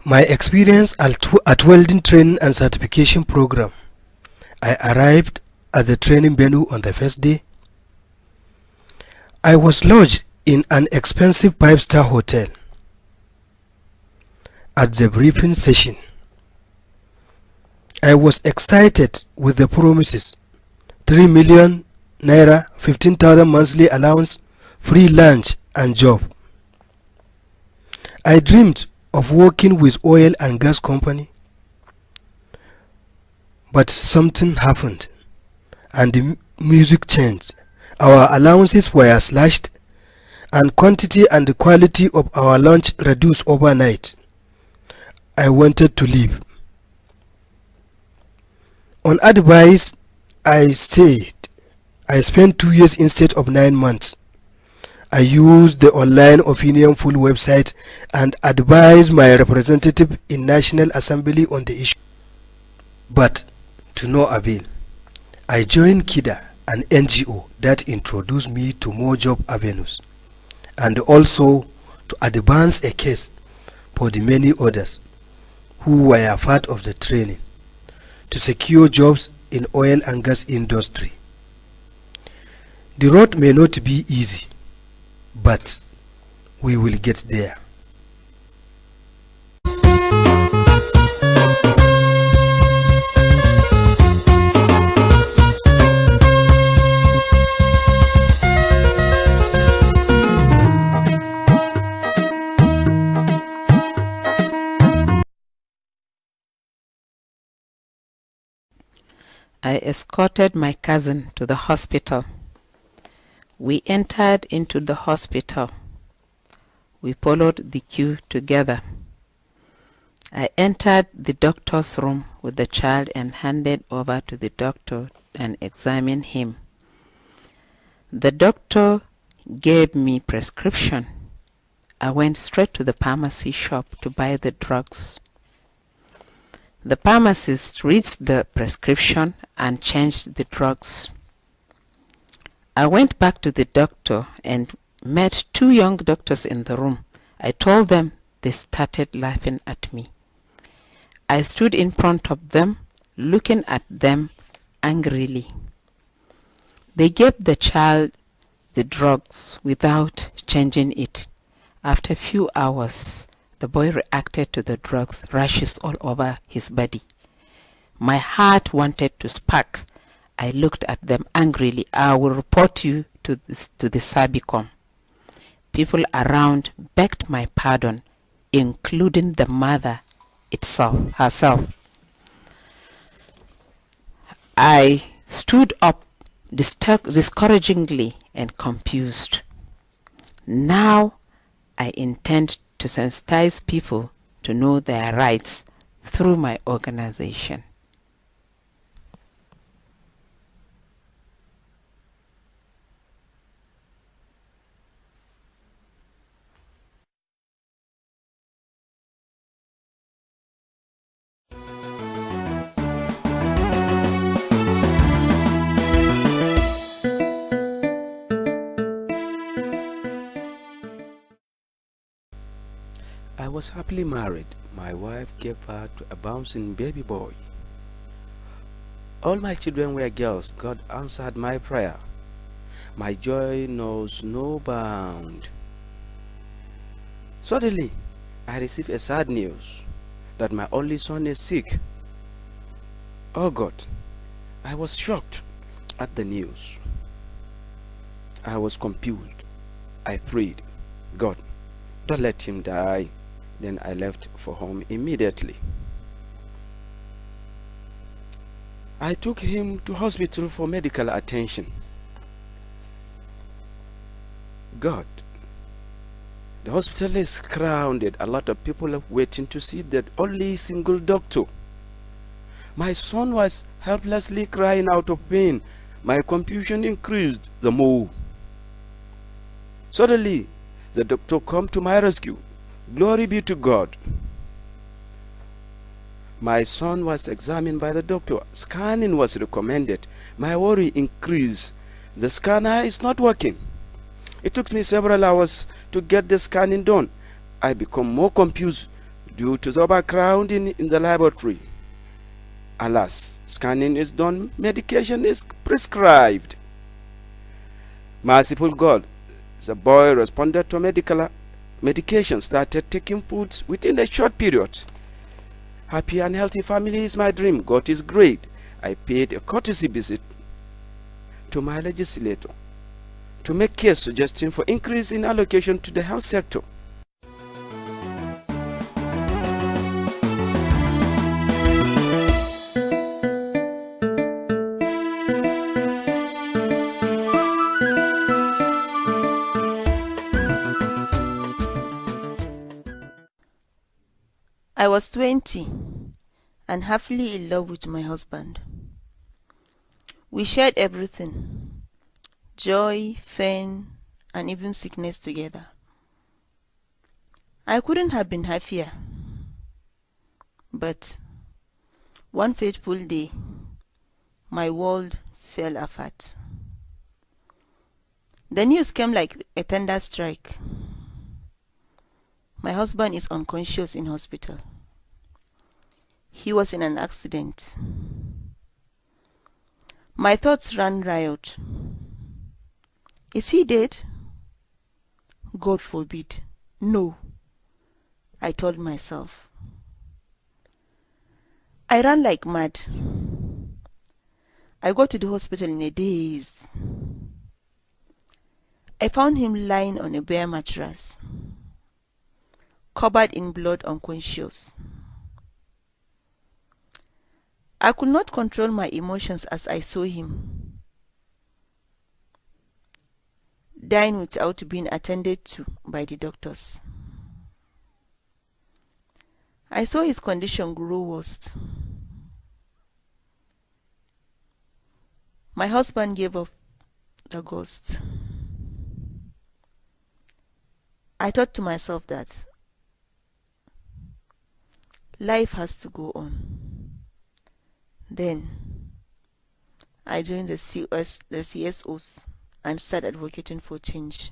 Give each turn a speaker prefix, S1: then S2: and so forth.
S1: My experience at welding training and certification program. I arrived at the training venue on the first day. I was lodged in an expensive 5-star hotel. At the briefing session, I was excited with the promises: 3 million naira, 15,000 monthly allowance, free lunch and job. I dreamed of working with oil and gas company, but something happened and the music changed. Our allowances were slashed and quantity and the quality of our lunch reduced overnight. I wanted to leave. On advice, I stayed. I spent 2 years instead of 9 months. I used the online opinion poll website and advised my representative in National Assembly on the issue. But to no avail. I joined KIDA, an NGO that introduced me to more job avenues and also to advance a case for the many others who were part of the training to secure jobs in oil and gas industry. The road may not be easy, but we will get there.
S2: I escorted my cousin to the hospital. We entered into the hospital. We followed the queue together. I entered the doctor's room with the child and handed over to the doctor and examined him. The doctor gave me prescription. I went straight to the pharmacy shop to buy the drugs. The pharmacist read the prescription and changed the drugs. I went back to the doctor and met 2 young doctors in the room. I told them. They started laughing at me. I stood in front of them, looking at them angrily. They gave the child the drugs without changing it. After a few hours, the boy reacted to the drugs, rashes all over his body. My heart wanted to spark. I looked at them angrily. I will report you to the Sabicom. People around begged my pardon, including the mother herself. I stood up discouragingly and confused. Now I intend to sensitize people to know their rights through my organization.
S3: I was happily married. My wife gave birth to a bouncing baby boy. All my children were girls. God answered my prayer. My joy knows no bound. Suddenly, I received a sad news that my only son is sick. Oh God, I was shocked at the news. I was confused. I prayed, God, don't let him die. Then I left for home immediately. I took him to hospital for medical attention. God, the hospital is crowded. A lot of people are waiting to see that only single doctor. My son was helplessly crying out of pain. My confusion increased the more. Suddenly, the doctor came to my rescue. Glory be to God. My son was examined by the doctor. Scanning was recommended. My worry increased. The scanner is not working. It took me several hours to get the scanning done. I become more confused. due to the overcrowding in the laboratory. Alas, scanning is done, medication is prescribed. Merciful God, the boy responded to medication, started taking food within a short period. Happy and healthy family is my dream. God is great. I paid a courtesy visit to my legislator to make case suggestion for increase in allocation to the health sector.
S4: I was 20 and happily in love with my husband. We shared everything, joy, pain, and even sickness together. I couldn't have been happier. But one fateful day, my world fell apart. The news came like a thunder strike. My husband is unconscious in hospital. He was in an accident. My thoughts ran riot. Is he dead? God forbid. No, I told myself. I ran like mad. I got to the hospital in a daze. I found him lying on a bare mattress, covered in blood, unconscious. I could not control my emotions as I saw him dying without being attended to by the doctors. I saw his condition grow worse. My husband gave up the ghost. I thought to myself that life has to go on. Then I joined the CSOs and started advocating for change.